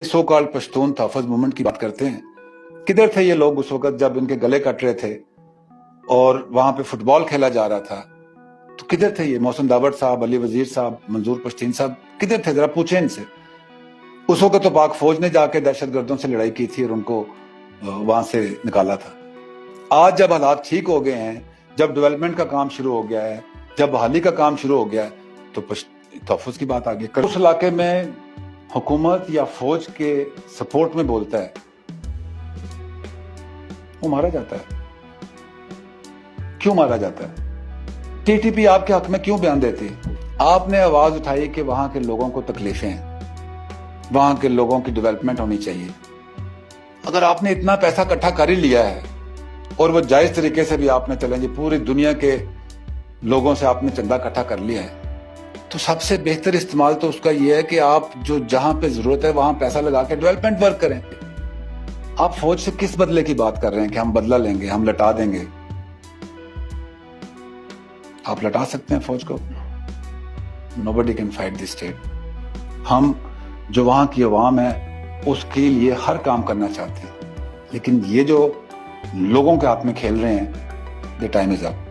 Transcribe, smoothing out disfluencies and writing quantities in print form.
So called Pashtun तहफ़्फ़ुज़ movement की बात करते हैं। किधर थे ये लोग उस वक्त जब इनके गले कट रहे थे और वहां पे फुटबॉल खेला जा रहा था? तो किधर थे ये मोहसिन दावड़ साहब, अली वजीर साहब, मंजूर पश्तीन साहब, किधर थे? जरा पूछें इनसे। उस वक्त तो पाक फौज ने जाके दहशतगर्दों से लड़ाई की थी और उनको वहां से निकाला था। आज जब हालात ठीक हो गए हैं, जब डेवलपमेंट का काम शुरू हो गया है, जब बहाली का काम शुरू हो गया है, तो तहफ़्फ़ुज़ की बात आ गई। उस इलाके में हुकूमत या फौज के सपोर्ट में बोलता है, वो मारा जाता है। क्यों मारा जाता है? टीटीपी आपके हक में क्यों बयान देती है? आपने आवाज उठाई कि वहां के लोगों को तकलीफें हैं, वहां के लोगों की डेवलपमेंट होनी चाहिए। अगर आपने इतना पैसा इकट्ठा कर ही लिया है और वो जायज तरीके से भी आपने चलें जी पूरी दुनिया के लोगों से आपने चंदा इकट्ठा कर लिया है, तो सबसे बेहतर इस्तेमाल तो उसका यह है कि आप जो जहां पे जरूरत है वहां पैसा लगा के डेवलपमेंट वर्क करें। आप फौज से किस बदले की बात कर रहे हैं कि हम बदला लेंगे, हम लटा देंगे? आप लटा सकते हैं फौज को? Nobody can fight this state. हम जो वहां की अवाम है उसके लिए हर काम करना चाहते हैं, लेकिन ये जो लोगों के हाथ में खेल रहे हैं, द टाइम इज अप।